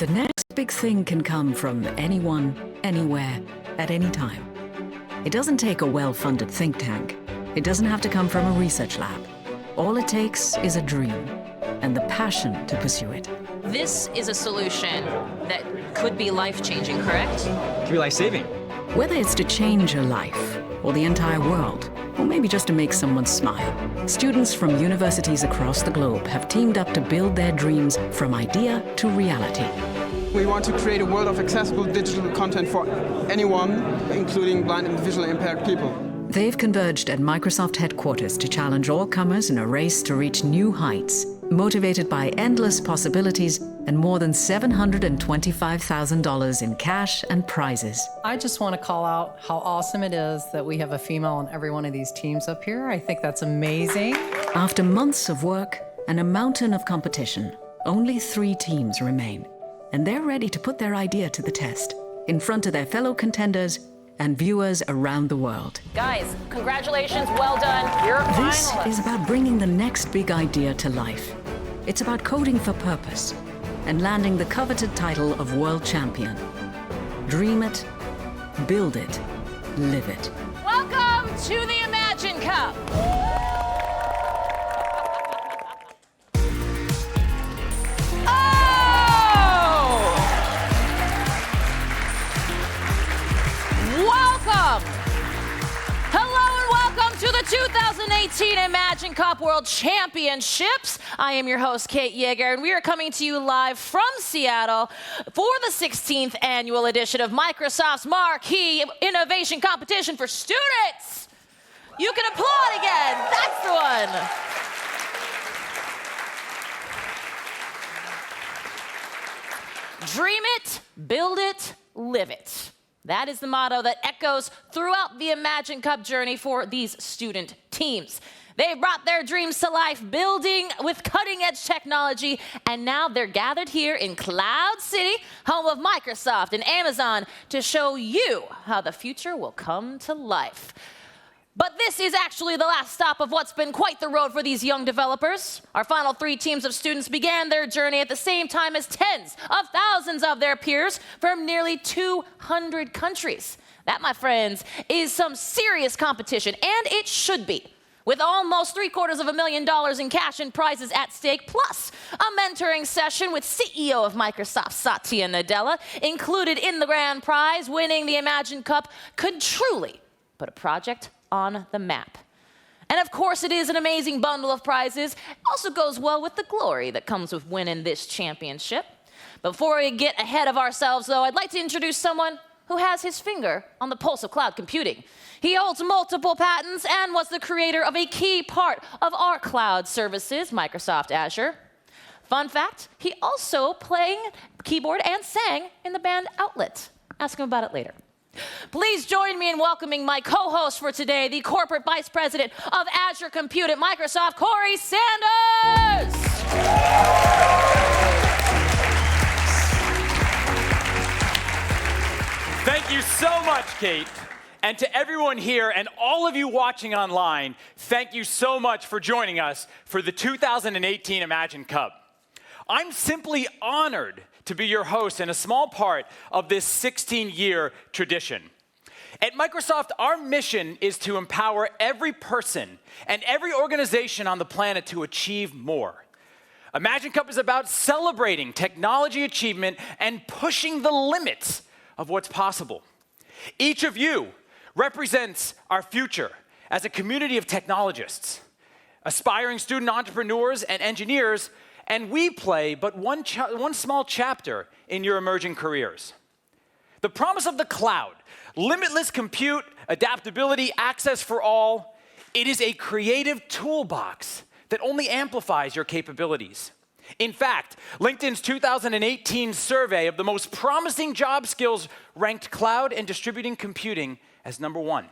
The next big thing can come from anyone, anywhere, at any time. It doesn't take a well-funded think tank. It doesn't have to come from a research lab. All it takes is a dream and the passion to pursue it. This is a solution that could be life-changing, correct? Could be life-saving. Whether it's to change a life or the entire world, or maybe just to make someone smile, students from universities across the globe have teamed up to build their dreams from idea to reality. We want to create a world of accessible digital content for anyone, including blind and visually impaired people. They've converged at Microsoft headquarters to challenge all comers in a race to reach new heights, motivated by endless possibilities and more than $725,000 in cash and prizes. I just want to call out how awesome it is that we have a female on every one of these teams up here. I think that's amazing. After months of work and a mountain of competition, only 3 teams remain. And they're ready to put their idea to the test in front of their fellow contenders and viewers around the world. Guys, congratulations, well done. You're a This finalist. is about bringing the next big idea to life. It's about coding for purpose and landing the coveted title of world champion. Dream it, build it, live it. Welcome to the Imagine Cup. Welcome! Hello and welcome to the 2018 Imagine Cup World Championships. I am your host, Kate Yeager, and we are coming to you live from Seattle for the 16th annual edition of Microsoft's Marquee Innovation Competition for Students. You can applaud again. That's the one. Dream it, build it, live it. That is the motto that echoes throughout the Imagine Cup journey for these student teams. They've brought their dreams to life, building with cutting-edge technology, and now they're gathered here in Cloud City, home of Microsoft and Amazon, to show you how the future will come to life. But this is actually the last stop of what's been quite the road for these young developers. Our final 3 teams of students began their journey at the same time as tens of thousands of their peers from nearly 200 countries. That, my friends, is some serious competition, and it should be. With almost $750,000 in cash and prizes at stake, plus a mentoring session with CEO of Microsoft, Satya Nadella, included in the grand prize, winning the Imagine Cup could truly put a project on the map. And of course, it is an amazing bundle of prizes. It also goes well with the glory that comes with winning this championship. Before we get ahead of ourselves, though, I'd like to introduce someone who has his finger on the pulse of cloud computing. He holds multiple patents and was the creator of a key part of our cloud services, Microsoft Azure. Fun fact, he also played keyboard and sang in the band Outlet. Ask him about it later. Please join me in welcoming my co-host for today, the Corporate Vice President of Azure Compute at Microsoft, Corey Sanders. Thank you so much, Kate. And to everyone here and all of you watching online, thank you so much for joining us for the 2018 Imagine Cup. I'm simply honored to be your host and a small part of this 16-year tradition. At Microsoft, our mission is to empower every person and every organization on the planet to achieve more. Imagine Cup is about celebrating technology achievement and pushing the limits of what's possible. Each of you represents our future as a community of technologists, aspiring student entrepreneurs and engineers, and we play but one small chapter in your emerging careers. The promise of the cloud, limitless compute, adaptability, access for all, it is a creative toolbox that only amplifies your capabilities. In fact, LinkedIn's 2018 survey of the most promising job skills ranked cloud and distributed computing as #1.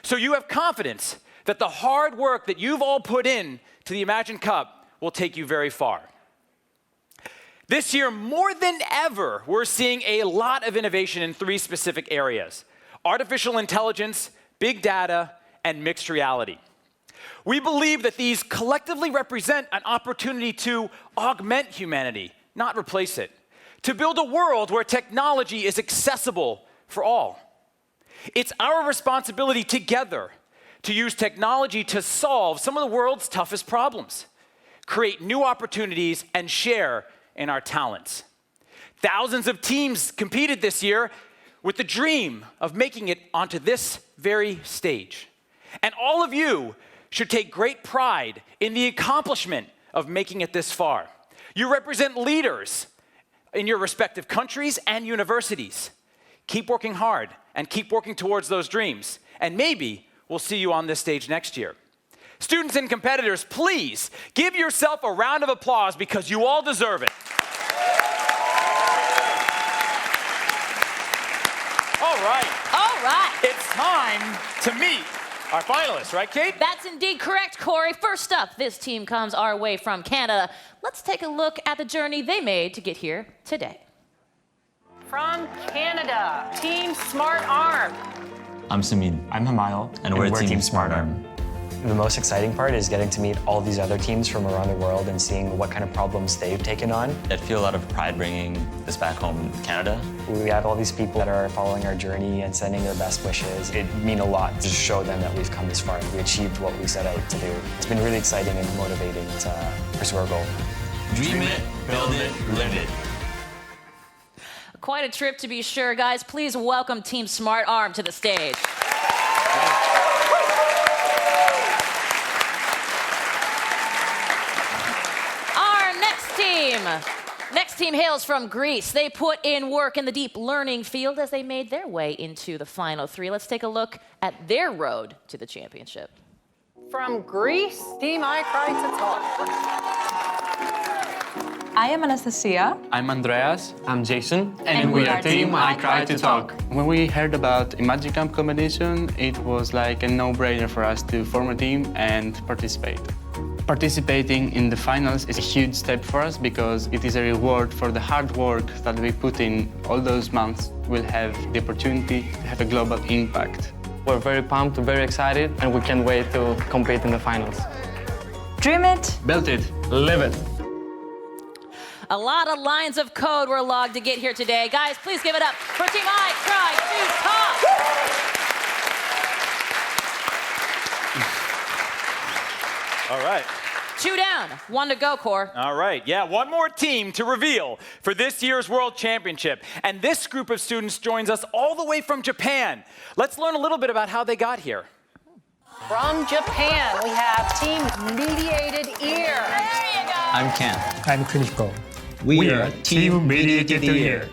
So you have confidence that the hard work that you've all put in to the Imagine Cup will take you very far. This year, more than ever, we're seeing a lot of innovation in 3 specific areas: artificial intelligence, big data, and mixed reality. We believe that these collectively represent an opportunity to augment humanity, not replace it, to build a world where technology is accessible for all. It's our responsibility together to use technology to solve some of the world's toughest problems, create new opportunities, and share in our talents. Thousands of teams competed this year with the dream of making it onto this very stage. And all of you should take great pride in the accomplishment of making it this far. You represent leaders in your respective countries and universities. Keep working hard and keep working towards those dreams. And maybe we'll see you on this stage next year. Students and competitors, please give yourself a round of applause because you all deserve it. All right. It's time to meet our finalists, right, Kate? That's indeed correct, Corey. First up, this team comes our way from Canada. Let's take a look at the journey they made to get here today. From Canada, Team Smart Arm. I'm Samid. I'm Hamayal. And we're Team Smart Arm. The most exciting part is getting to meet all these other teams from around the world and seeing what kind of problems they've taken on. I feel a lot of pride bringing this back home in Canada. We have all these people that are following our journey and sending their best wishes. It means a lot to show them that we've come this far and we achieved what we set out to do. It's been really exciting and motivating to pursue our goal. Dream it, build it, live it. Quite a trip to be sure, guys. Please welcome Team Smart Arm to the stage. Our next team hails from Greece. They put in work in the deep learning field as they made their way into the final three. Let's take a look at their road to the championship. From Greece, Team I Cry to Talk. I am Anastasia. I'm Andreas. I'm Jason. And we are Team I Cry to Talk. When we heard about Imagine Camp competition, it was like a no-brainer for us to form a team and participate. Participating in the finals is a huge step for us because it is a reward for the hard work that we put in all those months. We'll have the opportunity to have a global impact. We're very pumped, very excited, and we can't wait to compete in the finals. Dream it. Build it. Live it. A lot of lines of code were logged to get here today. Guys, please give it up for Team I Cry to Talk. All right. 2 down, 1 to go, Core. All right, yeah, one more team to reveal for this year's World Championship. And this group of students joins us all the way from Japan. Let's learn a little bit about how they got here. From Japan, we have Team Mediated Ear. There you go. I'm Ken. I'm Kuniko. We are Team Mediated Ear.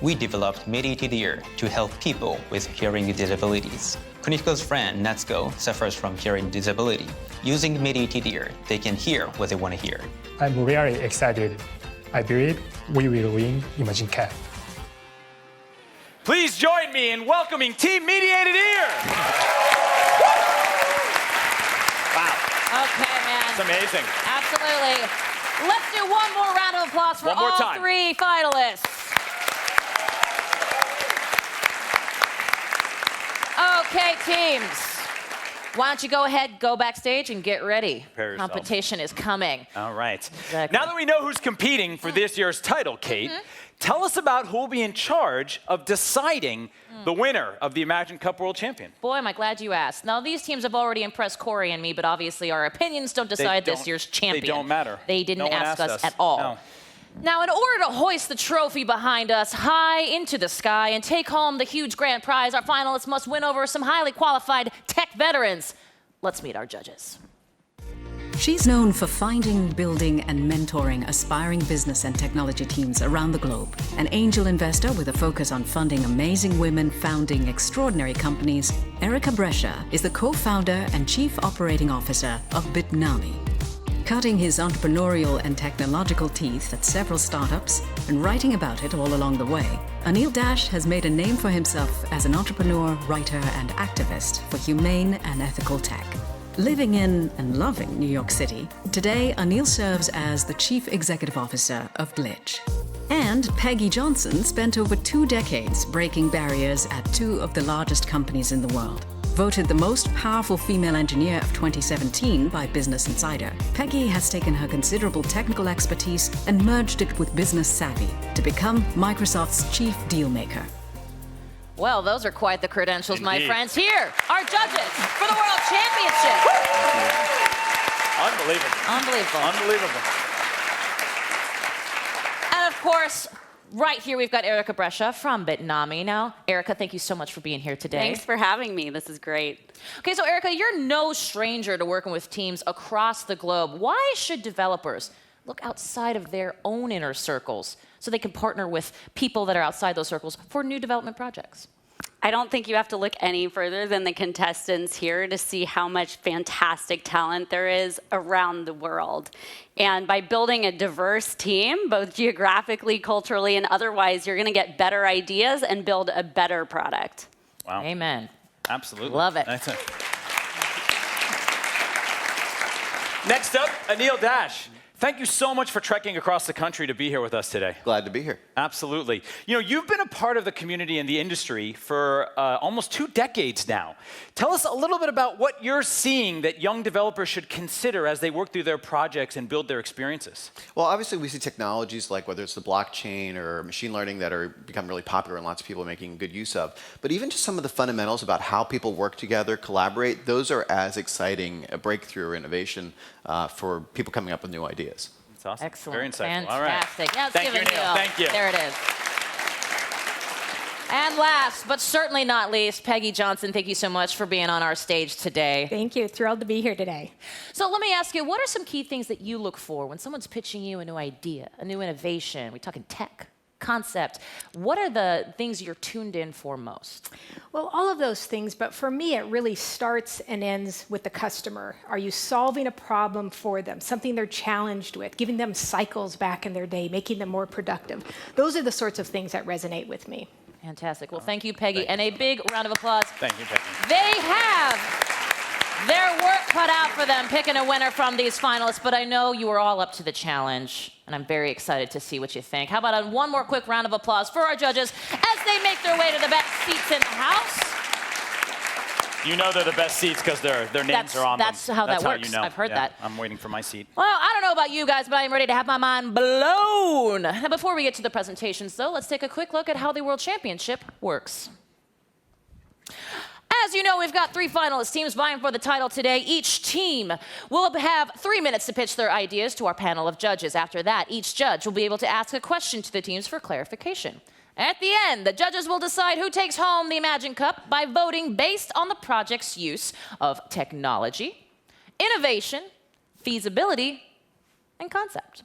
We developed Mediated Ear to help people with hearing disabilities. Kuniko's friend, Natsuko, suffers from hearing disability. Using Mediated Ear, they can hear what they want to hear. I'm very excited. I believe we will win Imagine Camp. Please join me in welcoming Team Mediated Ear. Wow. Okay, man. That's amazing. Absolutely. Let's do one more round of applause for all 3 finalists. Okay, teams. Why don't you go ahead, go backstage, and get ready. Prepare yourself. Competition is coming. All right. Exactly. Now that we know who's competing for this year's title, Kate, tell us about who will be in charge of deciding the winner of the Imagine Cup World Champion. Boy, am I glad you asked. Now, these teams have already impressed Corey and me, but obviously our opinions don't decide this year's champion. They don't matter. They didn't No one ask asked us at all. No. Now, in order to hoist the trophy behind us high into the sky and take home the huge grand prize, our finalists must win over some highly qualified tech veterans. Let's meet our judges. She's known for finding, building, and mentoring aspiring business and technology teams around the globe. An angel investor with a focus on funding amazing women founding extraordinary companies, Erica Brescia is the co-founder and chief operating officer of Bitnami. Cutting his entrepreneurial and technological teeth at several startups and writing about it all along the way, Anil Dash has made a name for himself as an entrepreneur, writer, and activist for humane and ethical tech. Living in and loving New York City, today Anil serves as the Chief Executive Officer of Glitch. And Peggy Johnson spent over 2 decades breaking barriers at 2 of the largest companies in the world. Voted the most powerful female engineer of 2017 by Business Insider, Peggy has taken her considerable technical expertise and merged it with business savvy to to become Microsoft's chief dealmaker. Well, those are quite the credentials, my Indeed. friends. Here are judges for the World Championship. Unbelievable. Unbelievable. Unbelievable. And of course, right here we've got Erica Brescia from Bitnami. Now, Erica, thank you so much for being here today. Thanks for having me. This is great. Okay, so Erica, you're no stranger to working with teams across the globe. Why should developers look outside of their own inner circles so they can partner with people that are outside those circles for new development projects? I don't think you have to look any further than the contestants here to see how much fantastic talent there is around the world. And by building a diverse team, both geographically, culturally, and otherwise, you're going to get better ideas and build a better product. Wow. Amen. Absolutely. Love it. That's it. Next up, Anil Dash. Thank you so much for trekking across the country to be here with us today. Glad to be here. Absolutely. You know, you've been a part of the community and the industry for almost 2 decades now. Tell us a little bit about what you're seeing that young developers should consider as they work through their projects and build their experiences. Well, obviously we see technologies like whether it's the blockchain or machine learning that are become really popular and lots of people are making good use of. But even just some of the fundamentals about how people work together, collaborate, those are as exciting a breakthrough or innovation for people coming up with new ideas. That's awesome. Excellent. Very insightful. Fantastic. All right. Yeah, let's Thank give you, it Neil. Neil. Thank you. There it is. And last, but certainly not least, Peggy Johnson, thank you so much for being on our stage today. Thank you. Thrilled to be here today. So let me ask you, what are some key things that you look for when someone's pitching you a new idea, a new innovation? We're talking tech, concept. What are the things you're tuned in for most? Well, all of those things, but for me, it really starts and ends with the customer. Are you solving a problem for them, something they're challenged with, giving them cycles back in their day, making them more productive? Those are the sorts of things that resonate with me. Fantastic. Well, thank you, Peggy. And a big round of applause. Thank you, Peggy. They have their work cut out for them picking a winner from these finalists, but I know you are all up to the challenge, and I'm very excited to see what you think. How about one more quick round of applause for our judges as they make their way to the best seats in the house? You know they're the best seats because their names are on them. That's how that works. You know. I've heard that. I'm waiting for my seat. Well, I don't know about you guys, but I am ready to have my mind blown. Now, before we get to the presentations, though, let's take a quick look at how the World Championship works. As you know, we've got 3 finalist teams vying for the title today. Each team will have 3 minutes to pitch their ideas to our panel of judges. After that, each judge will be able to ask a question to the teams for clarification. At the end, the judges will decide who takes home the Imagine Cup by voting based on the project's use of technology, innovation, feasibility, and concept.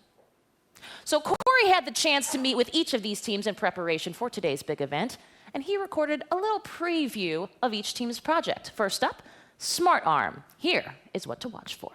So Corey had the chance to meet with each of these teams in preparation for today's big event, and he recorded a little preview of each team's project. First up, SmartArm. Here is what to watch for.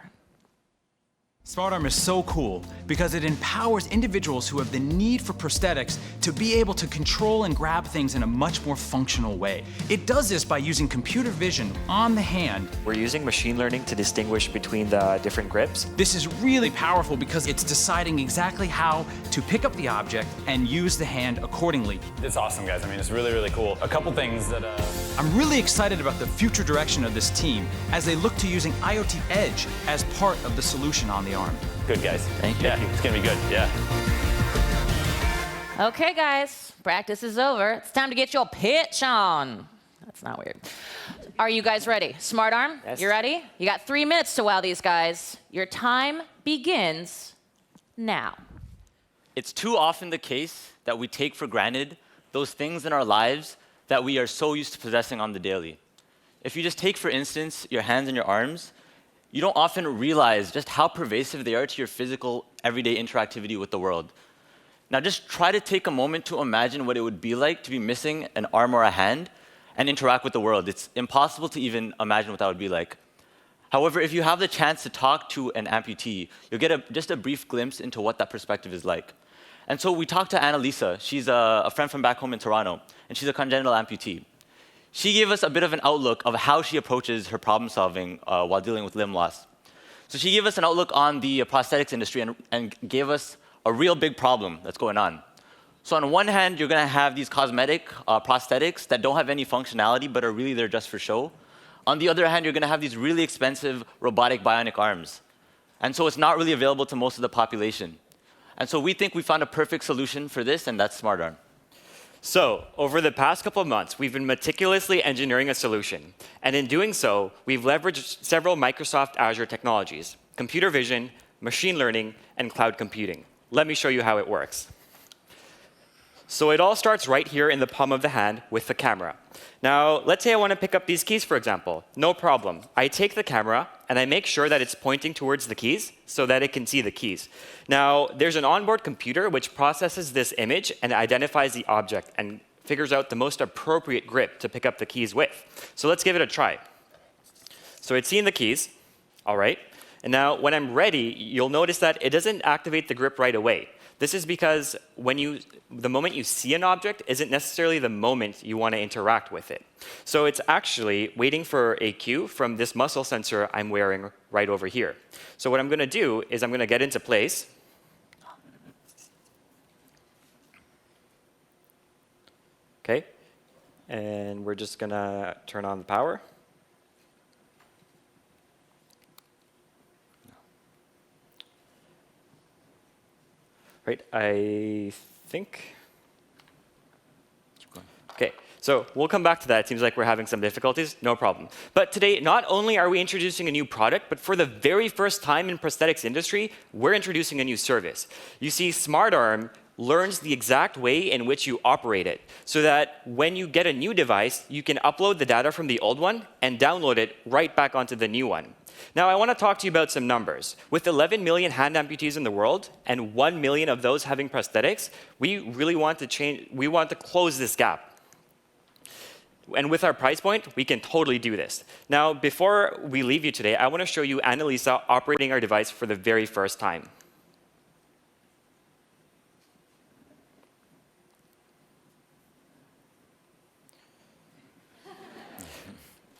SmartArm is so cool because it empowers individuals who have the need for prosthetics to be able to control and grab things in a much more functional way. It does this by using computer vision on the hand. We're using machine learning to distinguish between the different grips. This is really powerful because it's deciding exactly how to pick up the object and use the hand accordingly. It's awesome, guys. I mean, it's really, really cool. A couple things that... I'm really excited about the future direction of this team as they look to using IoT Edge as part of the solution on the arm. Good, guys. Thank you. Yeah, it's going to be good. Yeah. Okay, guys, practice is over. It's time to get your pitch on. That's not weird. Are you guys ready? SmartArm, yes. You ready? You got 3 minutes to wow these guys. Your time begins now. It's too often the case that we take for granted those things in our lives that we are so used to possessing on the daily. If you just take, for instance, your hands and your arms, you don't often realize just how pervasive they are to your physical, everyday interactivity with the world. Now just try to take a moment to imagine what it would be like to be missing an arm or a hand and interact with the world. It's impossible to even imagine what that would be like. However, if you have the chance to talk to an amputee, you'll get just a brief glimpse into what that perspective is like. And so we talked to Annalisa. She's a friend from back home in Toronto, and she's a congenital amputee. She gave us a bit of an outlook of how she approaches her problem solving while dealing with limb loss. So she gave us an outlook on the prosthetics industry and gave us a real big problem that's going on. So on one hand, you're going to have these cosmetic prosthetics that don't have any functionality but are really there just for show. On the other hand, you're going to have these really expensive robotic bionic arms. And so it's not really available to most of the population. And so we think we found a perfect solution for this, and that's SmartArm. So, over the past couple of months, we've been meticulously engineering a solution. And in doing so, we've leveraged several Microsoft Azure technologies: computer vision, machine learning, and cloud computing. Let me show you how it works. So it all starts right here in the palm of the hand with the camera. Now, let's say I want to pick up these keys, for example. No problem. I take the camera, and I make sure that it's pointing towards the keys so that it can see the keys. Now, there's an onboard computer which processes this image and identifies the object and figures out the most appropriate grip to pick up the keys with. So let's give it a try. So it's seen the keys. All right. And now, when I'm ready, you'll notice that it doesn't activate the grip right away. This is because the moment you see an object isn't necessarily the moment you want to interact with it. So it's actually waiting for a cue from this muscle sensor I'm wearing right over here. So what I'm going to do is I'm going to get into place. OK. And we're just going to turn on the power. Right, I think. OK, so we'll come back to that. It seems like we're having some difficulties. No problem. But today, not only are we introducing a new product, but for the very first time in prosthetics industry, we're introducing a new service. You see, SmartArm learns the exact way in which you operate it, so that when you get a new device, you can upload the data from the old one and download it right back onto the new one. Now, I want to talk to you about some numbers. With 11 million hand amputees in the world and 1 million of those having prosthetics, we really want to close this gap. And with our price point, we can totally do this. Now, before we leave you today, I want to show you Annalisa operating our device for the very first time.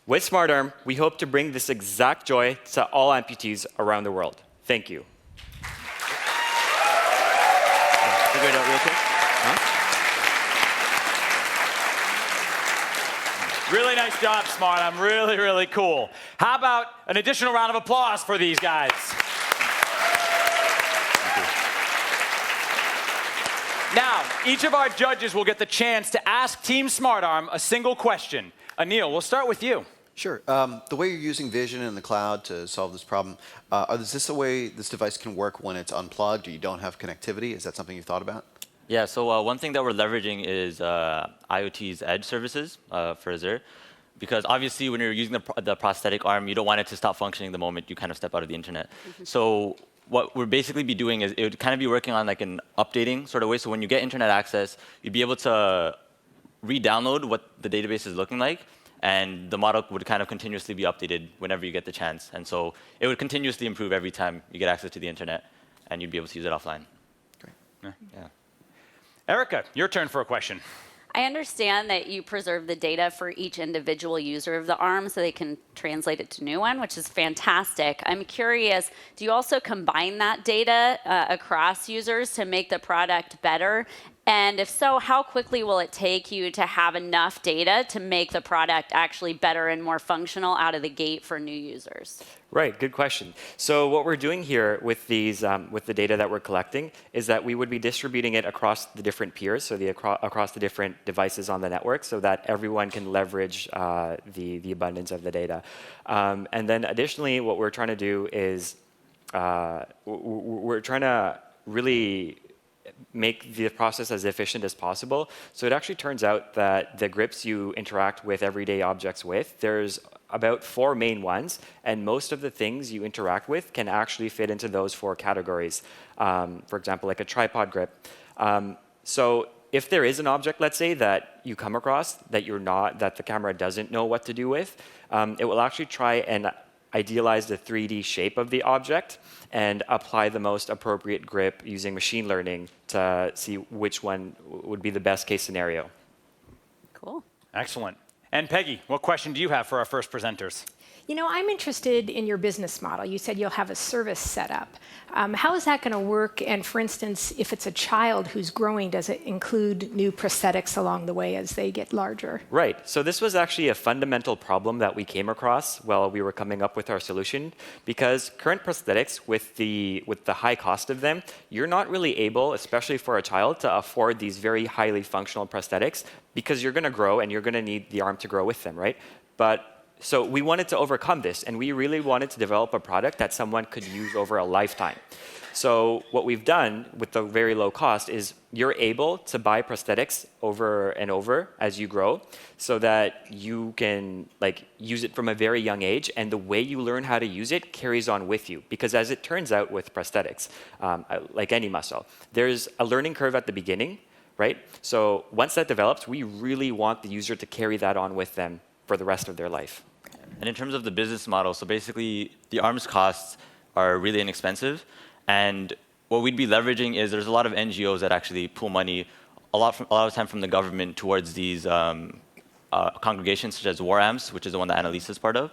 With SmartArm, we hope to bring this exact joy to all amputees around the world. Thank you. Figure it out real quick. Really nice job, SmartArm. Really, really cool. How about an additional round of applause for these guys? Now, each of our judges will get the chance to ask Team SmartArm a single question. Anil, we'll start with you. Sure. The way you're using vision in the cloud to solve this problem, is this the way this device can work when it's unplugged or you don't have connectivity? Is that something you've thought about? Yeah, so one thing that we're leveraging is IoT's edge services for Azure. Because obviously, when you're using the prosthetic arm, you don't want it to stop functioning the moment you kind of step out of the internet. So what we'll basically be doing is it would kind of be working on like an updating sort of way. So when you get internet access, you'd be able to re-download what the database is looking like, and the model would kind of continuously be updated whenever you get the chance. And so it would continuously improve every time you get access to the internet, and you'd be able to use it offline. Great. Yeah. Erica, your turn for a question. I understand that you preserve the data for each individual user of the arm so they can translate it to new one, which is fantastic. I'm curious, do you also combine that data across users to make the product better? And if so, how quickly will it take you to have enough data to make the product actually better and more functional out of the gate for new users? Right, good question. So what we're doing here with these, with the data that we're collecting, is that we would be distributing it across the different peers, so across the different devices on the network, so that everyone can leverage the abundance of the data. And then additionally, what we're trying to do is we're trying to really make the process as efficient as possible. So it actually turns out that the grips you interact with everyday objects with, there's about 4 main ones, and most of the things you interact with can actually fit into those 4 categories. For example, like a tripod grip. So if there is an object, let's say, that you come across that that the camera doesn't know what to do with, it will actually try and idealize the 3D shape of the object and apply the most appropriate grip using machine learning to see which one would be the best case scenario. Cool. Excellent. And Peggy, what question do you have for our first presenters? You know, I'm interested in your business model. You said you'll have a service set up. How is that going to work? And for instance, if it's a child who's growing, does it include new prosthetics along the way as they get larger? Right. So this was actually a fundamental problem that we came across while we were coming up with our solution, because current prosthetics, with the high cost of them, you're not really able, especially for a child, to afford these very highly functional prosthetics, because you're going to grow and you're going to need the arm to grow with them, right? So we wanted to overcome this, and we really wanted to develop a product that someone could use over a lifetime. So what we've done with the very low cost is you're able to buy prosthetics over and over as you grow, so that you can use it from a very young age, and the way you learn how to use it carries on with you. Because as it turns out with prosthetics, like any muscle, there's a learning curve at the beginning, right? So once that develops, we really want the user to carry that on with them for the rest of their life. And in terms of the business model, so basically the arms costs are really inexpensive. And what we'd be leveraging is there's a lot of NGOs that actually pool money a lot of time from the government towards these congregations such as WARAMS, which is the one that Annalisa is part of.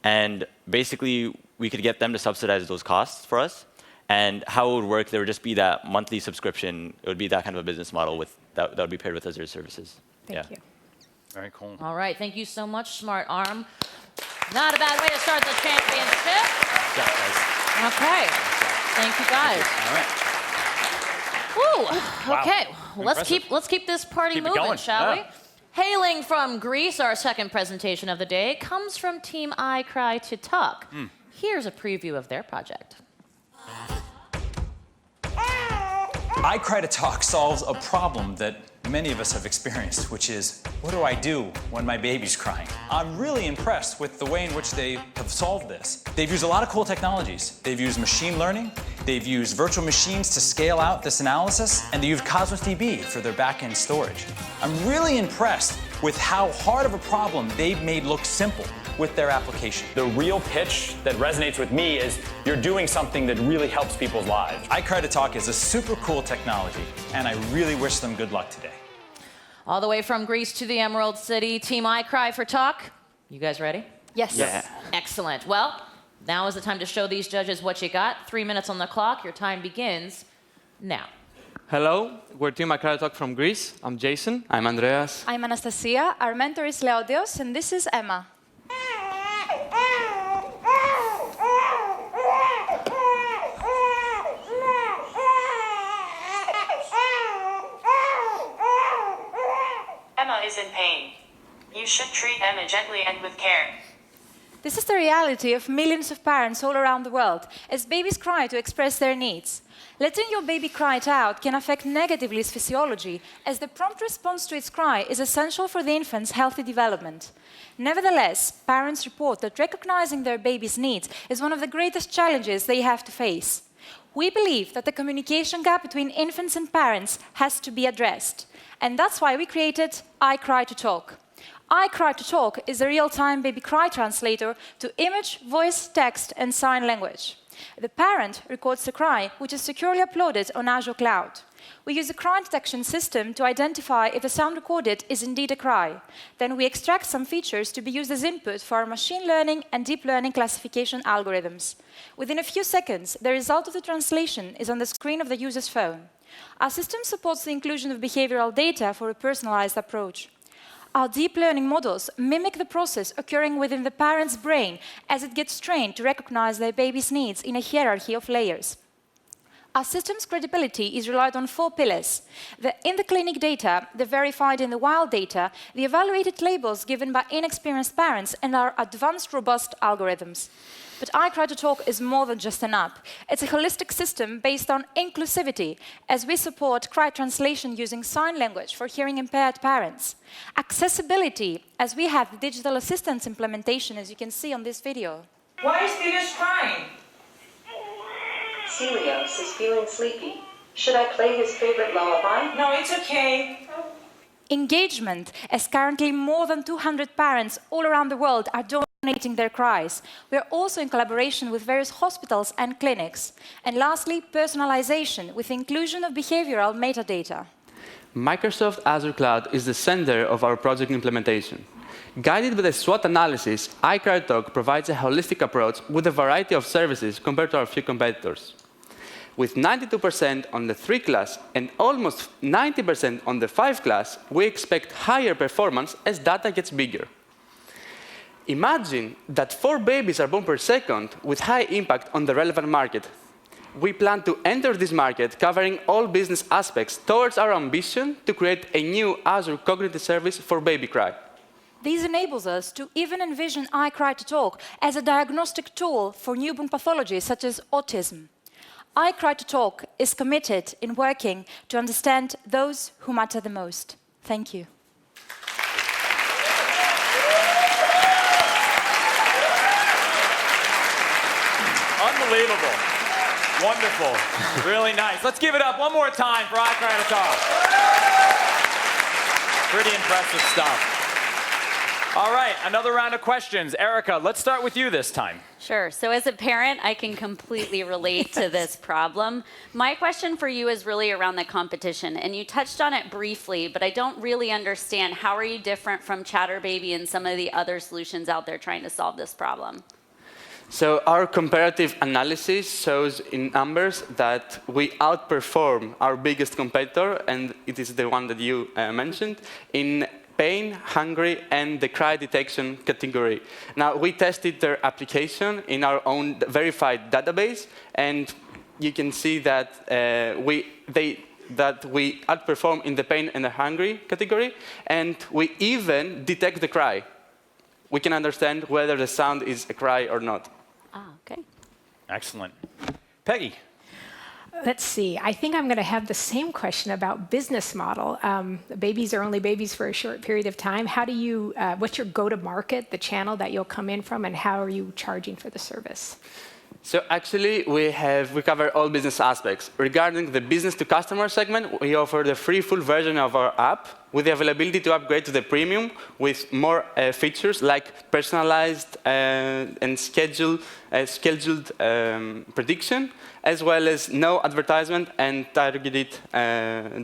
And basically, we could get them to subsidize those costs for us. And how it would work, there would just be that monthly subscription. It would be that kind of a business model that would be paired with Azure services. Thank you. Very cool. All right, thank you so much, Smart Arm. Not a bad way to start the championship. Okay, thank you guys. All right. Woo. Wow. Okay, let's Impressive. keep this party moving, going. shall we? Yeah. Hailing from Greece, our second presentation of the day comes from Team iCry2Talk. Here's a preview of their project. iCry2Talk solves a problem that many of us have experienced, which is, what do I do when my baby's crying? I'm really impressed with the way in which they have solved this. They've used a lot of cool technologies. They've used machine learning, they've used virtual machines to scale out this analysis, and they used Cosmos DB for their back-end storage. I'm really impressed with how hard of a problem they've made look simple with their application. The real pitch that resonates with me is you're doing something that really helps people's lives. iCry2Talk is a super cool technology, and I really wish them good luck today. All the way from Greece to the Emerald City, Team iCry2Talk. You guys ready? Yes. Yeah. Excellent. Well, now is the time to show these judges what you got. 3 minutes on the clock. Your time begins now. Hello, we're Team iCry2Talk from Greece. I'm Jason. I'm Andreas. I'm Anastasia. Our mentor is Leodios, and this is Emma. Emma is in pain. You should treat Emma gently and with care. This is the reality of millions of parents all around the world as babies cry to express their needs. Letting your baby cry it out can affect negatively its physiology, as the prompt response to its cry is essential for the infant's healthy development. Nevertheless, parents report that recognizing their baby's needs is one of the greatest challenges they have to face. We believe that the communication gap between infants and parents has to be addressed, and that's why we created iCry2Talk. iCry2Talk is a real-time baby cry translator to image, voice, text, and sign language. The parent records the cry, which is securely uploaded on Azure Cloud. We use a cry detection system to identify if the sound recorded is indeed a cry. Then we extract some features to be used as input for our machine learning and deep learning classification algorithms. Within a few seconds, the result of the translation is on the screen of the user's phone. Our system supports the inclusion of behavioral data for a personalized approach. Our deep learning models mimic the process occurring within the parent's brain as it gets trained to recognize their baby's needs in a hierarchy of layers. Our system's credibility is relied on 4 pillars: the in-the-clinic data, the verified in the wild data, the evaluated labels given by inexperienced parents, and our advanced, robust algorithms. But iCry2Talk is more than just an app. It's a holistic system based on inclusivity, as we support cry translation using sign language for hearing-impaired parents. Accessibility, as we have the digital assistance implementation, as you can see on this video. Why is Stelios crying? Stelios is feeling sleepy. Should I play his favorite lullaby? No, it's okay. Engagement, as currently more than 200 parents all around the world are donating their cries. We are also in collaboration with various hospitals and clinics. And lastly, personalization, with the inclusion of behavioral metadata. Microsoft Azure Cloud is the center of our project implementation. Guided by the SWOT analysis, iCryoTalk provides a holistic approach with a variety of services compared to our few competitors. With 92% on the 3 class and almost 90% on the 5 class, we expect higher performance as data gets bigger. Imagine that 4 babies are born per second with high impact on the relevant market. We plan to enter this market covering all business aspects towards our ambition to create a new Azure Cognitive Service for baby cry. This enables us to even envision iCryoTalk as a diagnostic tool for newborn pathologies such as autism. iCryoTalk is committed in working to understand those who matter the most. Thank you. Unbelievable. Wonderful. Really nice. Let's give it up one more time for iCryoTalk. Pretty impressive stuff. All right, another round of questions. Erica, let's start with you this time. Sure. So as a parent, I can completely relate to this problem. My question for you is really around the competition. And you touched on it briefly, but I don't really understand how are you different from ChatterBaby and some of the other solutions out there trying to solve this problem? So our comparative analysis shows in numbers that we outperform our biggest competitor, and it is the one that you mentioned, in pain, hungry, and the cry detection category. Now, we tested their application in our own verified database, and you can see that we outperform in the pain and the hungry category, and we even detect the cry. We can understand whether the sound is a cry or not. Ah, okay. Excellent. Peggy. Let's see. I think I'm going to have the same question about business model. Babies are only babies for a short period of time. How do you, what's your go-to-market, the channel that you'll come in from, and how are you charging for the service? So actually, we cover all business aspects. Regarding the business-to-customer segment, we offer the free full version of our app with the availability to upgrade to the premium with more features like personalized and scheduled prediction, as well as no advertisement and targeted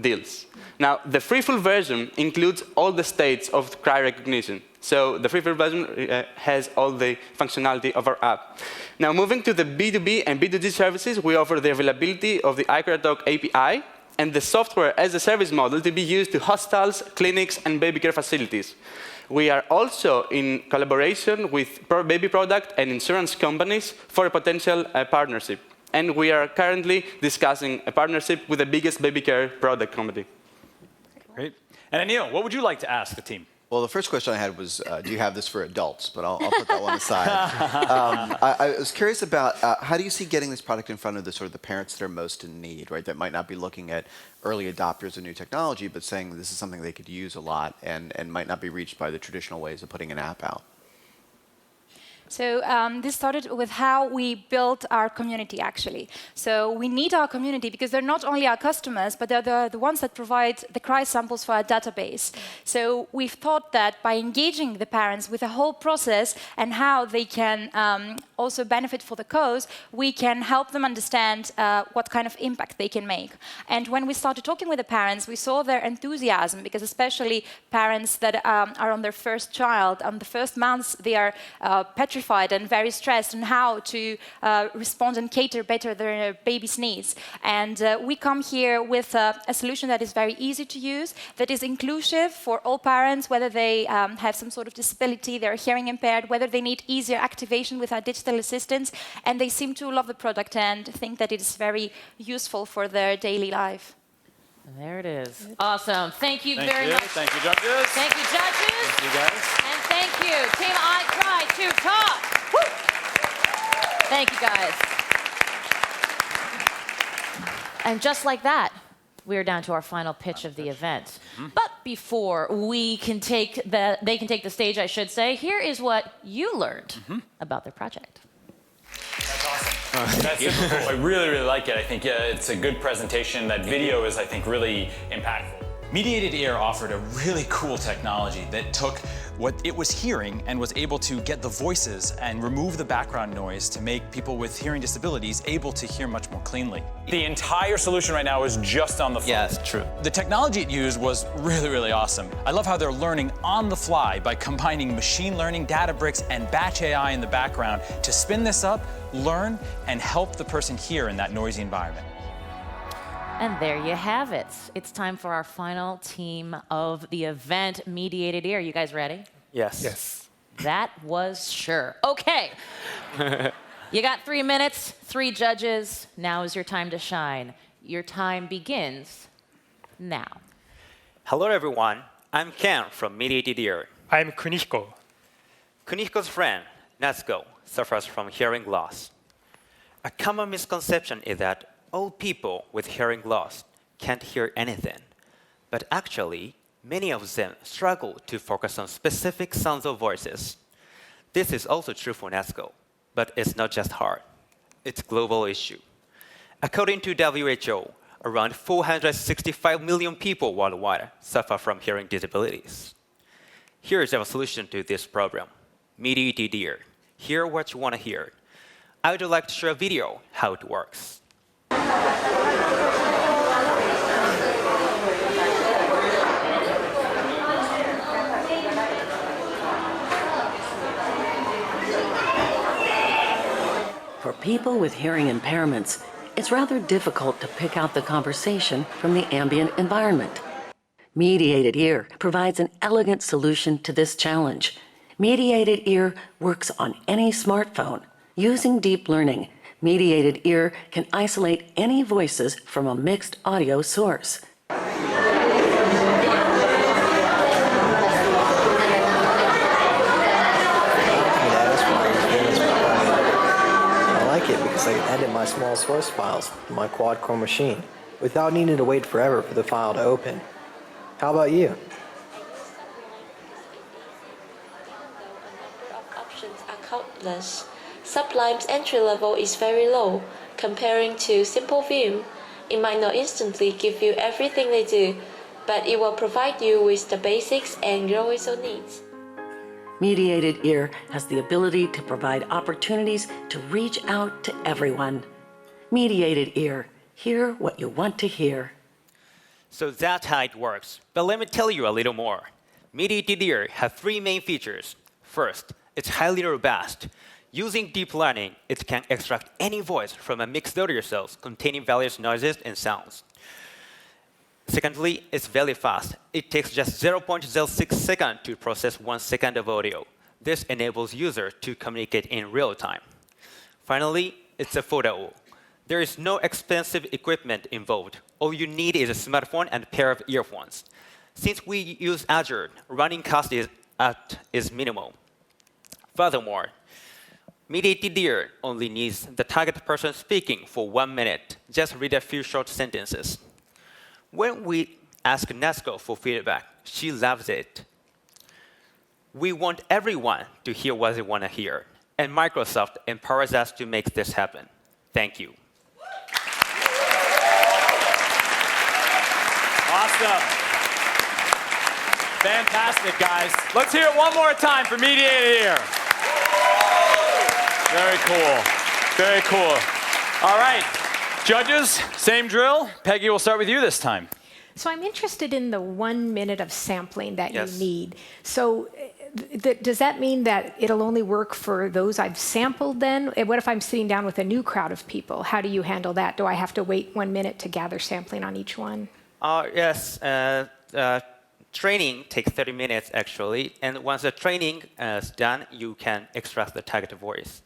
deals. Now, the free full version includes all the states of cry recognition. So the free full version has all the functionality of our app. Now, moving to the B2B and B2G services, we offer the availability of the iCryoTalk API and the software as a service model to be used to hospitals, clinics, and baby care facilities. We are also in collaboration with baby product and insurance companies for a potential partnership. And we are currently discussing a partnership with the biggest baby care product company. Great. And Anil, what would you like to ask the team? Well, the first question I had was, do you have this for adults? But I'll put that one aside. I was curious about how do you see getting this product in front of the parents that are most in need, right? That might not be looking at early adopters of new technology, but saying this is something they could use a lot and might not be reached by the traditional ways of putting an app out. So this started with how we built our community, actually. So we need our community because they're not only our customers, but they're the ones that provide the cry samples for our database. So we've thought that by engaging the parents with the whole process and how they can also benefit for the cause, we can help them understand what kind of impact they can make. And when we started talking with the parents, we saw their enthusiasm, because especially parents that are on their first child, on the first months, they are petrified and very stressed on how to respond and cater better their baby's needs. And we come here with a solution that is very easy to use, that is inclusive for all parents, whether they have some sort of disability, they're hearing impaired, whether they need easier activation with our digital assistants, and they seem to love the product and think that it is very useful for their daily life. There it is. Awesome. Thank you very much. Thank you, judges. Thank you, judges. Thank you, guys. And thank you, Team iCryoTalk. Woo! Thank you, guys. And just like that, we're down to our final pitch of the event. But before they can take the stage, I should say, here is what you learned about their project. That's awesome. That's super cool. I really, really like it. I think it's a good presentation. That video is, I think, really impactful. Mediated Ear offered a really cool technology that took what it was hearing and was able to get the voices and remove the background noise to make people with hearing disabilities able to hear much more cleanly. The entire solution right now is just on the phone. Yes, true. The technology it used was really, really awesome. I love how they're learning on the fly by combining machine learning, Databricks, and batch AI in the background to spin this up, learn, and help the person hear in that noisy environment. And there you have it. It's time for our final team of the event, Mediated Ear. You guys ready? Yes. Yes. That was sure. Okay. You got 3 minutes, 3 judges. Now is your time to shine. Your time begins now. Hello, everyone. I'm Ken from Mediated Ear. I'm Kunihiko. Kunihiko's friend, Natsuko, suffers from hearing loss. A common misconception is that all people with hearing loss can't hear anything. But actually, many of them struggle to focus on specific sounds or voices. This is also true for Natsuko, but it's not just her. It's a global issue. According to WHO, around 465 million people worldwide suffer from hearing disabilities. Here is our solution to this problem. Mediated Ear. Hear what you want to hear. I would like to show a video how it works. For people with hearing impairments, it's rather difficult to pick out the conversation from the ambient environment. Mediated Ear provides an elegant solution to this challenge. Mediated Ear works on any smartphone. Using deep learning, Mediated Ear can isolate any voices from a mixed audio source. I like it because I can edit my small source files in my quad-core machine without needing to wait forever for the file to open. How about you? Options are countless. Sublime's entry level is very low. Comparing to Simple View, it might not instantly give you everything they do, but it will provide you with the basics and your visual needs. Mediated Ear has the ability to provide opportunities to reach out to everyone. Mediated Ear, hear what you want to hear. So that's how it works. But let me tell you a little more. Mediated Ear has 3 main features. First, it's highly robust. Using deep learning, it can extract any voice from a mixed audio source containing various noises and sounds. Secondly, it's very fast. It takes just 0.06 seconds to process 1 second of audio. This enables users to communicate in real time. Finally, it's affordable. There is no expensive equipment involved. All you need is a smartphone and a pair of earphones. Since we use Azure, running cost is minimal. Furthermore, Mediated Ear only needs the target person speaking for 1 minute. Just read a few short sentences. When we ask Natsuko for feedback, she loves it. We want everyone to hear what they want to hear, and Microsoft empowers us to make this happen. Thank you. Awesome. Fantastic, guys. Let's hear it one more time for Mediated Ear. Very cool. Very cool. All right. Judges, same drill. Peggy, we'll start with you this time. So I'm interested in the 1 minute of sampling that Yes. you need. So does that mean that it'll only work for those I've sampled then? And what if I'm sitting down with a new crowd of people? How do you handle that? Do I have to wait 1 minute to gather sampling on each one? Yes. Training takes 30 minutes, actually. And once the training is done, you can extract the target voice.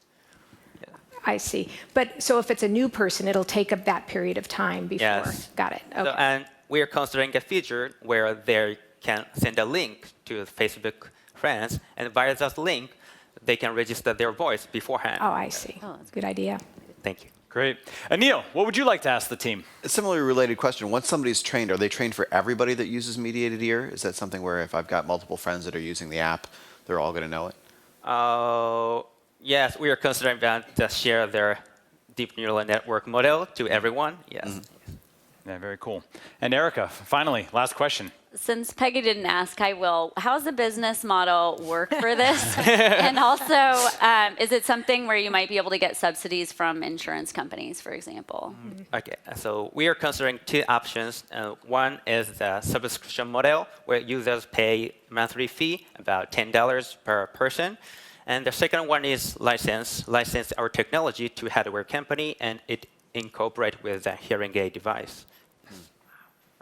I see. But so if it's a new person, it'll take up that period of time before. Yes. Got it. Okay. So, and we are considering a feature where they can send a link to Facebook friends, and via that link, they can register their voice beforehand. Oh, I see. Oh, that's a good idea. Thank you. Great. Anil, what would you like to ask the team? A similarly related question. Once somebody's trained, are they trained for everybody that uses Mediated Ear? Is that something where if I've got multiple friends that are using the app, they're all going to know it? Yes, we are considering that to share their deep neural network model to everyone. Yes. Yeah, very cool. And Erica, finally, last question. since Peggy didn't ask, I will. How's the business model work for this? And also, is it something where you might be able to get subsidies from insurance companies, for example? Okay, so we are considering two options. One is the subscription model, where users pay monthly fee, about $10 per person. And the second one is license our technology to hardware company, and it incorporate with a hearing aid device.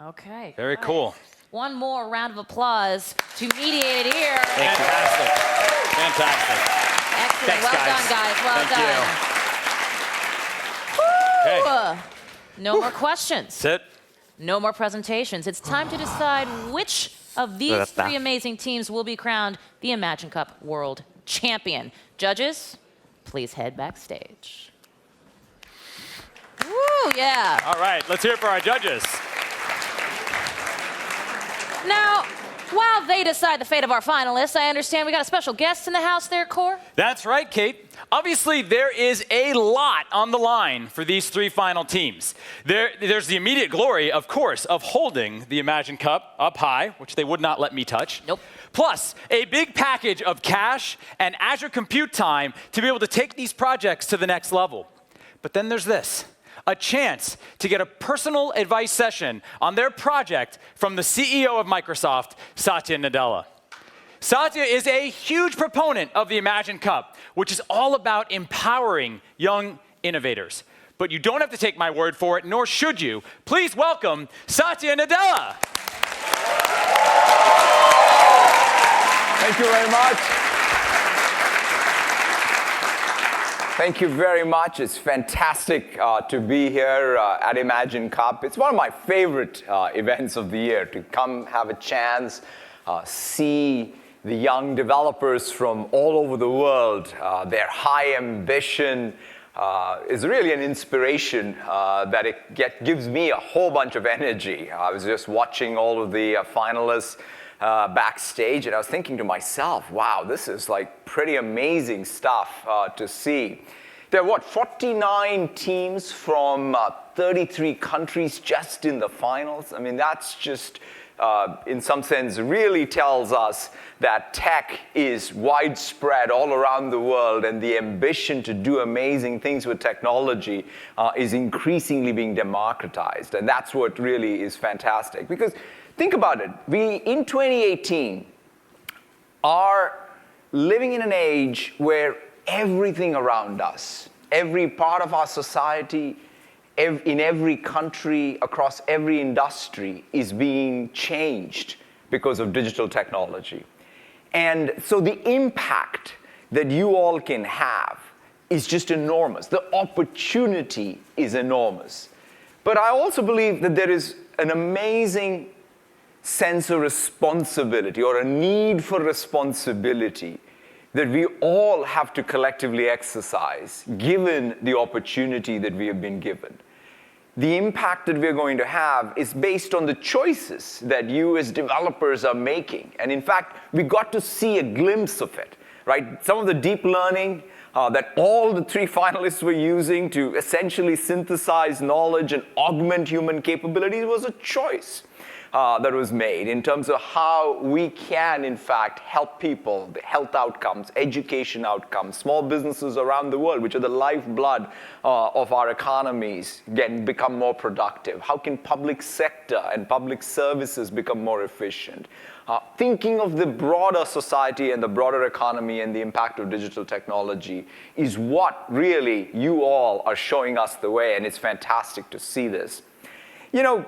Okay. Very cool. One more round of applause to Mediated Ear. Fantastic. Fantastic. Excellent. Thanks, Well guys. done, guys. Well Thank done. Woo! No more questions. That's it. No more presentations. It's time to decide which of these three amazing teams will be crowned the Imagine Cup World Champion. Judges, please head backstage. Woo, yeah. All right, let's hear it for our judges. Now, while they decide the fate of our finalists, I understand we got a special guest in the house there, Core? That's right, Kate. Obviously, there is a lot on the line for these three final teams. There's the immediate glory, of course, of holding the Imagine Cup up high, which they would not let me touch. Nope. Plus, a big package of cash and Azure compute time to be able to take these projects to the next level. But then there's this. A chance to get a personal advice session on their project from the CEO of Microsoft, Satya Nadella. Satya is a huge proponent of the Imagine Cup, which is all about empowering young innovators. But you don't have to take my word for it, nor should you. Please welcome Satya Nadella. Thank you very much. Thank you very much. It's fantastic to be here at Imagine Cup. It's one of my favorite events of the year, to come have a chance, see the young developers from all over the world. Their high ambition is really an inspiration that gives me a whole bunch of energy. I was just watching all of the finalists backstage, and I was thinking to myself, wow, this is like pretty amazing stuff to see. There are 49 teams from 33 countries just in the finals. I mean, that's just, in some sense, really tells us that tech is widespread all around the world, and the ambition to do amazing things with technology is increasingly being democratized. And that's what really is fantastic. Because think about it. We, in 2018, are living in an age where everything around us, every part of our society, in every country, across every industry, is being changed because of digital technology. And so the impact that you all can have is just enormous. The opportunity is enormous. But I also believe that there is an amazing sense of responsibility, or a need for responsibility, that we all have to collectively exercise, given the opportunity that we have been given. The impact that we're going to have is based on the choices that you as developers are making. And in fact, we got to see a glimpse of it, right? Some of the deep learning that all the three finalists were using to essentially synthesize knowledge and augment human capabilities was a choice that was made in terms of how we can, in fact, help people, the health outcomes, education outcomes, small businesses around the world, which are the lifeblood of our economies, become more productive. How can public sector and public services become more efficient? Thinking of the broader society and the broader economy and the impact of digital technology is what really you all are showing us the way, and it's fantastic to see this. You know,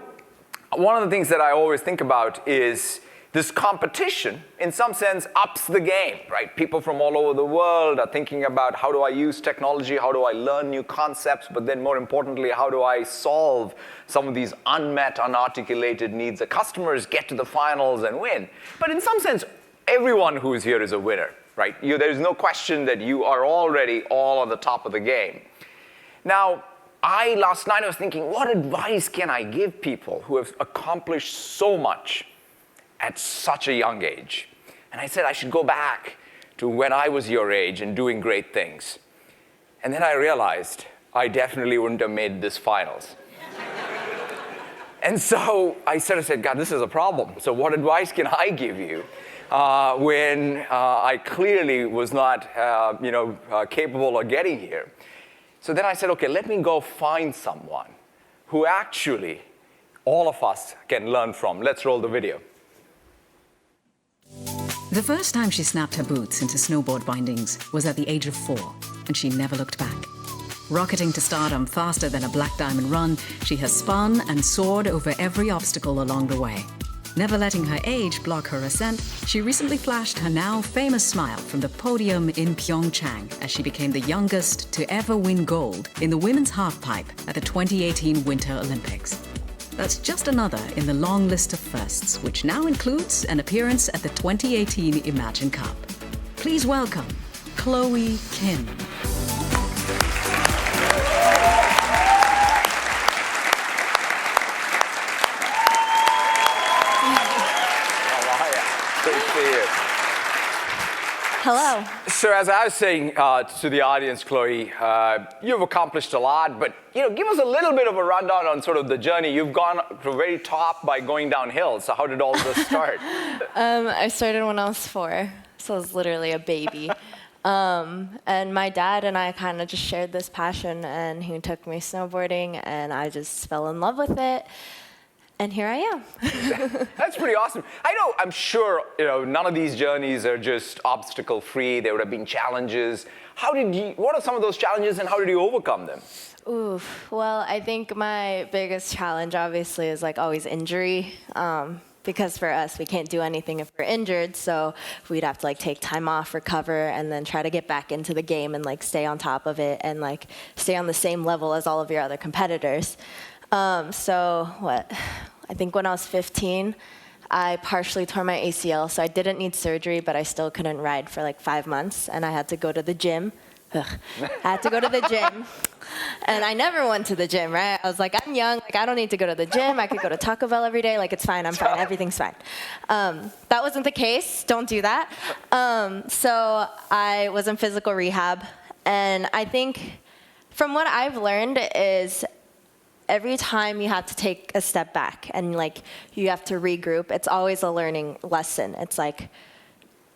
one of the things that I always think about is this competition, in some sense, ups the game, right? People from all over the world are thinking about, how do I use technology? How do I learn new concepts? But then more importantly, how do I solve some of these unmet, unarticulated needs? The customers get to the finals and win. But in some sense, everyone who is here is a winner, right? There's no question that you are already all on the top of the game. Now, last night I was thinking, what advice can I give people who have accomplished so much at such a young age? And I said I should go back to when I was your age and doing great things. And then I realized I definitely wouldn't have made this finals. And so I said, God, this is a problem. So what advice can I give you when I clearly was not, capable of getting here? So then I said, okay, let me go find someone who actually all of us can learn from. Let's roll the video. The first time she snapped her boots into snowboard bindings was at the age of 4, and she never looked back. Rocketing to stardom faster than a Black Diamond run, she has spun and soared over every obstacle along the way. Never letting her age block her ascent, she recently flashed her now famous smile from the podium in Pyeongchang as she became the youngest to ever win gold in the women's halfpipe at the 2018 Winter Olympics. That's just another in the long list of firsts, which now includes an appearance at the 2018 Imagine Cup. Please welcome Chloe Kim. Hello. So as I was saying to the audience, Chloe, you've accomplished a lot, but give us a little bit of a rundown on sort of the journey. You've gone to the very top by going downhill. So how did all this start? I started when I was 4, so I was literally a baby. And my dad and I kind of just shared this passion, and he took me snowboarding, and I just fell in love with it. And here I am. That's pretty awesome. I'm sure, none of these journeys are just obstacle-free. There would have been challenges. What are some of those challenges, and how did you overcome them? Well, I think my biggest challenge, obviously, is always injury. Because for us, we can't do anything if we're injured, so we'd have to take time off, recover, and then try to get back into the game and stay on top of it and stay on the same level as all of your other competitors. I think when I was 15, I partially tore my ACL, so I didn't need surgery, but I still couldn't ride for 5 months, and I had to go to the gym. I had to go to the gym, and I never went to the gym, right? I was I'm young, I don't need to go to the gym. I could go to Taco Bell every day, it's fine, I'm fine, everything's fine. That wasn't the case, don't do that. So I was in physical rehab, and I think from what I've learned is every time you have to take a step back and you have to regroup, it's always a learning lesson. It's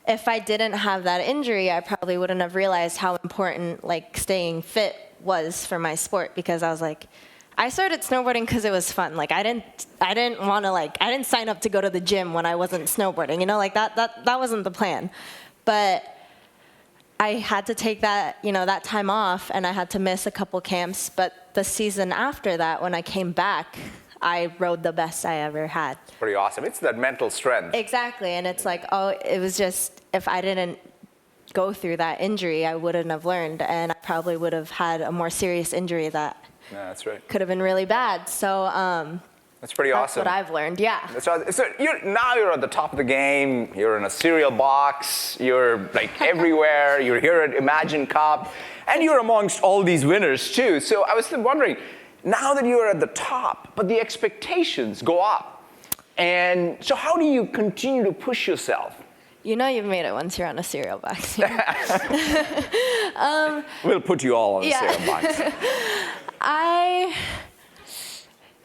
if I didn't have that injury, I probably wouldn't have realized how important staying fit was for my sport, because I was I started snowboarding because it was fun. I didn't want to I didn't sign up to go to the gym when I wasn't snowboarding. That wasn't the plan. But I had to take that, that time off, and I had to miss a couple camps. But the season after that, when I came back, I rode the best I ever had. Pretty awesome. It's that mental strength. Exactly, and it's it was just, if I didn't go through that injury, I wouldn't have learned, and I probably would have had a more serious injury that that's right. could have been really bad. So that's pretty awesome. That's what I've learned, yeah. So now you're at the top of the game. You're in a cereal box. You're everywhere. You're here at Imagine Cup. And you're amongst all these winners, too. So I was wondering, now that you're at the top, but the expectations go up. And so how do you continue to push yourself? You've made it once you're on a cereal box. We'll put you all on a cereal box.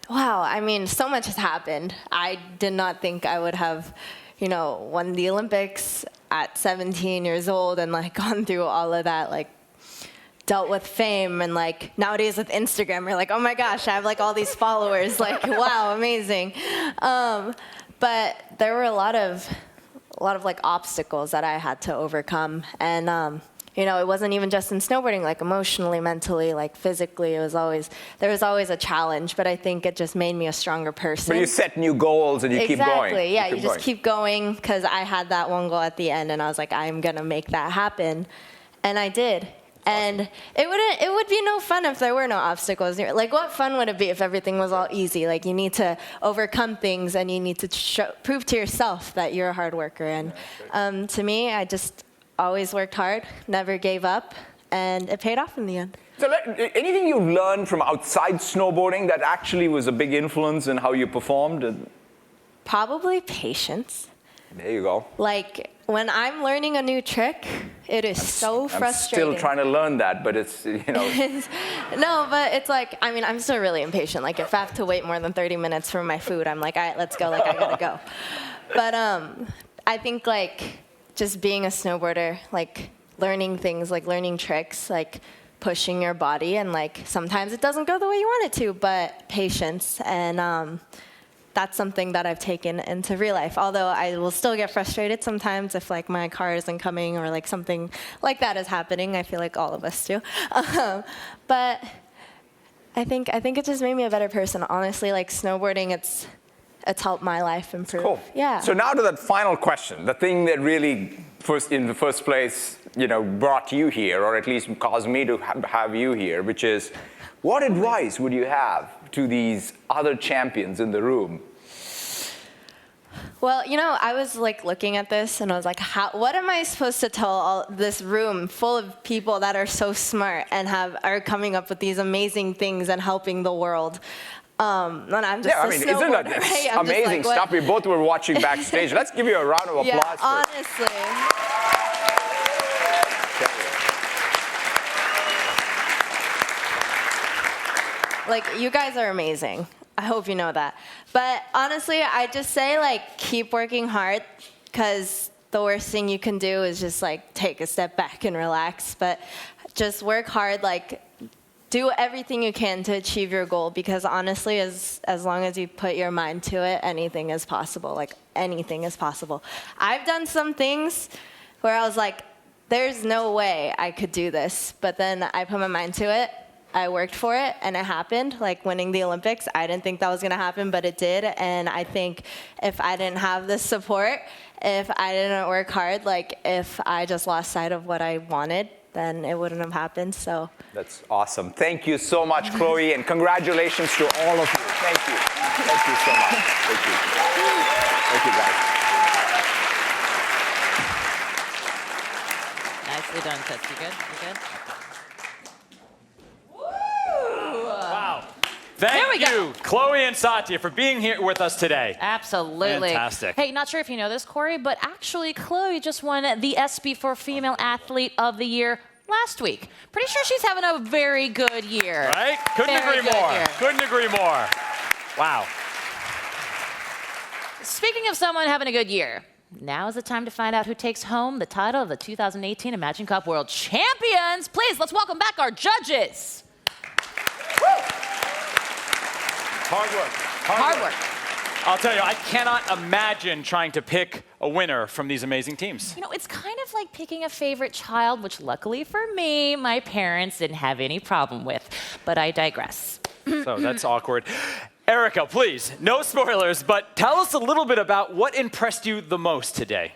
Wow, I mean, so much has happened. I did not think I would have, won the Olympics at 17 years old and gone through all of that, dealt with fame, and nowadays with Instagram, you're oh my gosh, I have all these followers, wow, amazing. But there were a lot of obstacles that I had to overcome, and it wasn't even just in snowboarding, emotionally, mentally, physically, there was always a challenge, but I think it just made me a stronger person. But you set new goals and you keep going. Exactly, yeah, you just keep going, because I had that one goal at the end, and I was I'm gonna make that happen, and I did. And it would be no fun if there were no obstacles. What fun would it be if everything was all easy? You need to overcome things, and you need to prove to yourself that you're a hard worker. And to me, I just always worked hard, never gave up, and it paid off in the end. So anything you learned from outside snowboarding that actually was a big influence in how you performed? Probably patience. There you go. Like, when I'm learning a new trick, it is so frustrating. I'm still trying to learn that, but it's, No, but it's like, I mean, I'm still really impatient. Like, if I have to wait more than 30 minutes for my food, I'm like, all right, let's go. Like, I gotta go. But I think, like, just being a snowboarder, like, learning things, like, learning tricks, like, pushing your body, and, like, sometimes it doesn't go the way you want it to, but patience. And that's something that I've taken into real life. Although I will still get frustrated sometimes if like my car isn't coming or like something like that is happening. I feel like all of us do. But I think it just made me a better person. Honestly, like snowboarding, it's helped my life improve. Cool. Yeah. So now to that final question, the thing that really in the first place, brought you here, or at least caused me to have you here, which is, what advice would you have to these other champions in the room? Well, I was like looking at this and I was like, what am I supposed to tell all this room full of people that are so smart and are coming up with these amazing things and helping the world? And I'm just isn't that right? amazing stuff? We both were watching backstage. Let's give you a round of applause. Yeah, honestly. Like, you guys are amazing. I hope you know that. But honestly, I just say, like, keep working hard, because the worst thing you can do is just, like, take a step back and relax. But just work hard, like, do everything you can to achieve your goal, because honestly, as long as you put your mind to it, anything is possible. Like, anything is possible. I've done some things where I was like, there's no way I could do this. But then I put my mind to it. I worked for it, and it happened, like winning the Olympics. I didn't think that was going to happen, but it did. And I think if I didn't have this support, if I didn't work hard, like if I just lost sight of what I wanted, then it wouldn't have happened. So that's awesome. Thank you so much, Chloe, and congratulations to all of you. Thank you. Thank you so much. Thank you. Thank you, guys. Nicely done, Tess. You good? You good? Thank you, Chloe and Satya, for being here with us today. Absolutely. Fantastic. Hey, not sure if you know this, Corey, but actually Chloe just won the ESPY for Female Athlete of the Year last week. Pretty sure she's having a very good year. Right? Couldn't agree more. Couldn't agree more. Wow. Speaking of someone having a good year, now is the time to find out who takes home the title of the 2018 Imagine Cup World Champions. Please, let's welcome back our judges. Woo! Hard work. Hard work. I'll tell you, I cannot imagine trying to pick a winner from these amazing teams. It's kind of like picking a favorite child, which luckily for me, my parents didn't have any problem with. But I digress. So that's awkward. Erica, please, no spoilers, but tell us a little bit about what impressed you the most today.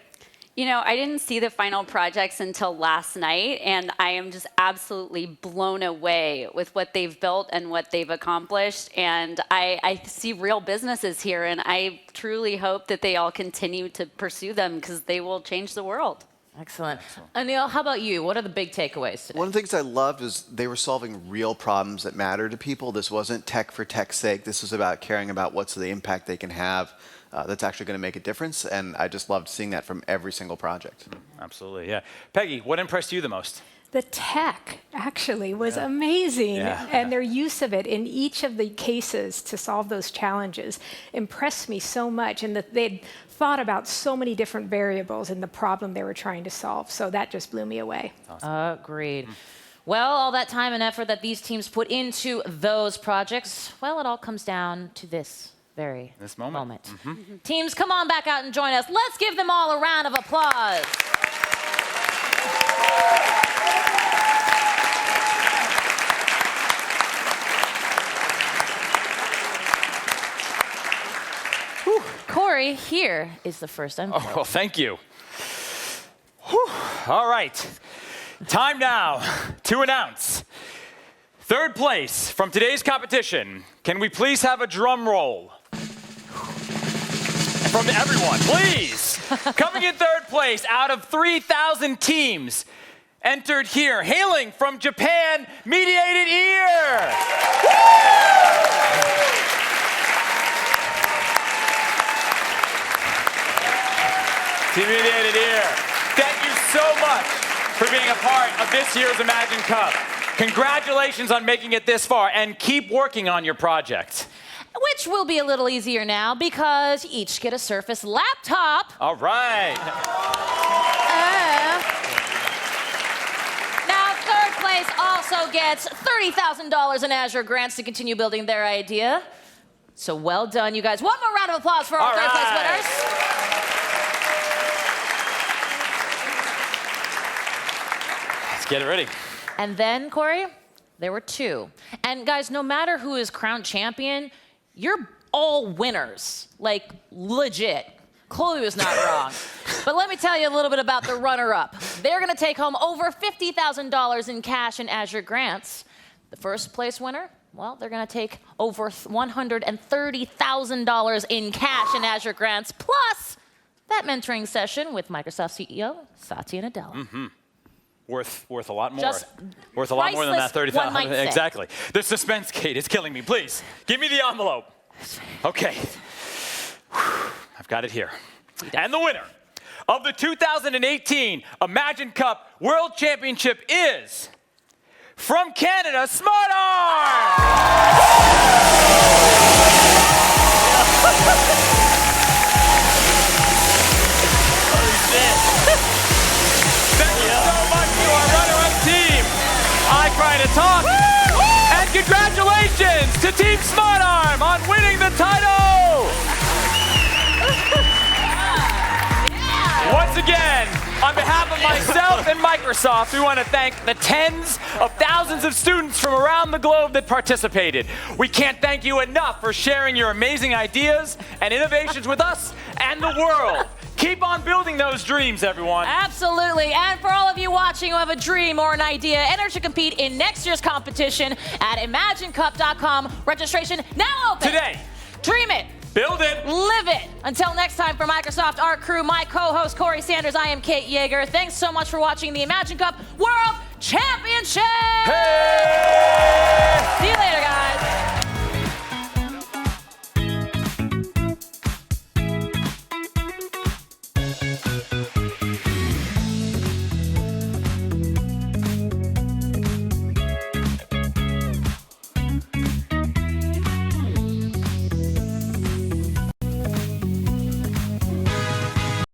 I didn't see the final projects until last night, and I am just absolutely blown away with what they've built and what they've accomplished. And I see real businesses here, and I truly hope that they all continue to pursue them, because they will change the world. Excellent. Anil, how about you? What are the big takeaways today? One of the things I loved was they were solving real problems that matter to people. This wasn't tech for tech's sake. This was about caring about what's the impact they can have that's actually going to make a difference. And I just loved seeing that from every single project. Absolutely, yeah. Peggy, what impressed you the most? The tech actually was amazing, and their use of it in each of the cases to solve those challenges impressed me so much, and that they'd thought about so many different variables in the problem they were trying to solve. So that just blew me away. Awesome. Agreed. Well, all that time and effort that these teams put into those projects, well, it all comes down to this moment. Mm-hmm. Teams, come on back out and join us. Let's give them all a round of applause. Whew. Corey, here is the first envelope. Oh, well, thank you. Whew. All right. Time now to announce third place from today's competition. Can we please have a drum roll? From everyone, please. Coming in third place out of 3,000 teams entered here, hailing from Japan, Mediated Ear. Team Mediated Ear, thank you so much for being a part of this year's Imagine Cup. Congratulations on making it this far, and keep working on your project. Which will be a little easier now because you each get a Surface laptop. All right. Now, third place also gets $30,000 in Azure grants to continue building their idea. So well done, you guys. One more round of applause for our third place winners. Let's get it ready. And then, Corey, there were two. And guys, no matter who is crowned champion, you're all winners. Like, legit. Chloe was not wrong. But let me tell you a little bit about the runner-up. They're going to take home over $50,000 in cash and Azure grants. The first place winner, well, they're going to take over $130,000 in cash and Azure grants, plus that mentoring session with Microsoft CEO Satya Nadella. Mm-hmm. Worth a lot more. Just worth a lot more than that priceless, one might 30,000. say. Exactly. The suspense, Kate, is killing me. Please, give me the envelope. Okay. I've got it here. And the winner of the 2018 Imagine Cup World Championship is, from Canada, Smart Arm! Thank you so much to our runner-up team, I Cry to Talk. And congratulations to Team Smart Arm on winning the title! Once again, on behalf of myself and Microsoft, we want to thank the tens of thousands of students from around the globe that participated. We can't thank you enough for sharing your amazing ideas and innovations with us and the world. Keep on building those dreams, everyone. Absolutely. And for all of you watching who have a dream or an idea, enter to compete in next year's competition at ImagineCup.com. Registration now open. Today. Dream it. Build it. Live it. Until next time, for Microsoft, our crew, my co-host Corey Sanders, I am Kate Yeager. Thanks so much for watching the Imagine Cup World Championship. Hey!